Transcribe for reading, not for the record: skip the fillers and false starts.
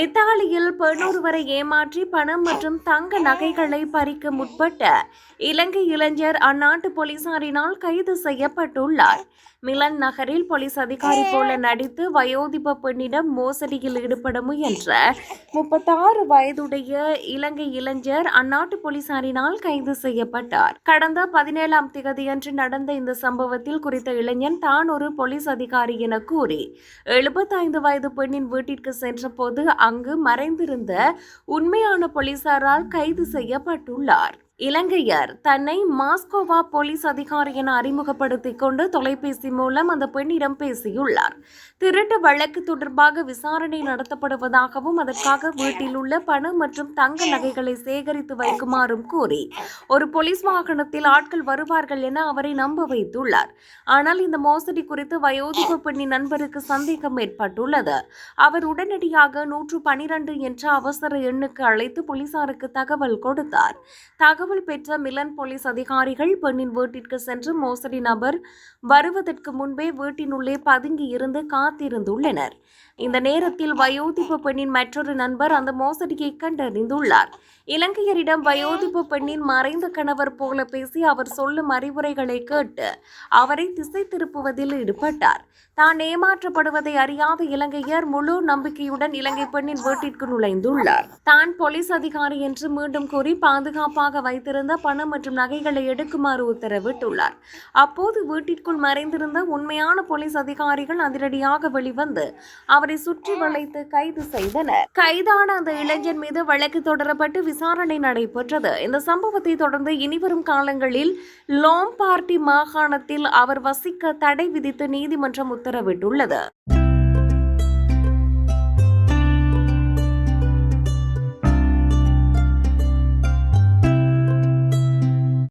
இத்தாலியில் பெண் ஒருவரை ஏமாற்றி பணம் மற்றும் தங்க நகைகளை பறிக்க முற்பட்ட இலங்கை இளைஞர் அந்நாட்டு போலீசாரினால் கைது செய்யப்பட்டுள்ளார். மிலன் நகரில் போலீஸ் அதிகாரி போல நடித்து வயோதிப பெண்ணிடம் மோசடியில் ஈடுபட முயன்ற 36 வயதுடைய இலங்கை இளைஞர் அந்நாட்டு போலீசாரினால் கைது செய்யப்பட்டார். கடந்த 17ஆம் தேதியன்று நடந்த இந்த சம்பவத்தில் குறித்த இளைஞன் தான் ஒரு போலீஸ் அதிகாரி என கூறி 75 வயது பெண்ணின் வீட்டிற்கு சென்றபோது அங்கு மறைந்திருந்த உண்மையான போலீசாரால் கைது செய்யப்பட்டுள்ளார். இலங்கையர் தன்னை மாஸ்கோவா போலீஸ் அதிகாரி என அறிமுகப்படுத்திக் கொண்டு தொலைபேசி மூலம் அந்த பெண்ணிடம் பேசியுள்ளார். திருட்டு வழக்கு தொடர்பாக விசாரணை நடத்தப்படுவதாகவும் அதற்காக வீட்டில் உள்ள பணம் மற்றும் தங்க நகைகளை சேகரித்து வைக்குமாறும் கூறி ஒரு போலீஸ் வாகனத்தில் ஆட்கள் வருவார்கள் என அவரை நம்ப வைத்துள்ளார். ஆனால் இந்த மோசடி குறித்து வயோதிப பெண்ணின் நண்பருக்கு சந்தேகம் ஏற்பட்டுள்ளது. அவர் உடனடியாக 112 என்ற அவசர எண்ணுக்கு அழைத்து போலீசாருக்கு தகவல் கொடுத்தார். தகவல் பெற்ற மிலன் போலீஸ் அதிகாரிகள் பெண்ணின் வீட்டிற்கு சென்று மோசடி நபர் வருவதற்கு முன்பே வீட்டினுள்ளே பதுங்கி இருந்து காத்திருந்துள்ளனர். இந்த நேரத்தில் வயோதிப பெண்ணின் மற்றொரு நண்பர் அந்த மோசடியை கண்டறிந்துள்ளார். இலங்கையரிடம் வயோதிப பெண்ணின் மறைந்த கணவர் போல பேசி அவர் சொல்லும் அறிவுரைகளை கேட்டு அவரை திசை திருப்புவதில் ஈடுபட்டார். தான் ஏமாற்றப்படுவதை அறியாத இலங்கையர் முழு நம்பிக்கையுடன் இலங்கை பெண்ணின் வீட்டிற்கு நுழைந்துள்ளார். தான் போலீஸ் அதிகாரி என்று மீண்டும் கூறி பாதுகாப்பாக வைத்திருந்த பணம் மற்றும் நகைகளை எடுக்குமாறு உத்தரவிட்டுள்ளார். அப்போது வீட்டிற்குள் மறைந்திருந்த உண்மையான போலீஸ் அதிகாரிகள் அதிரடியாக வெளிவந்து அவரை சுற்றி வளைத்து கைது செய்தனர். கைதான அந்த இளைஞர் மீது வழக்கு தொடரப்பட்டு விசாரணை நடைபெற்றது. இந்த சம்பவத்தை தொடர்ந்து இனிவரும் காலங்களில் லோம்பார்டி மாகாணத்தில் அவர் வசிக்க தடை விதித்து நீதிமன்றம் உத்தரவிட்டுள்ளது.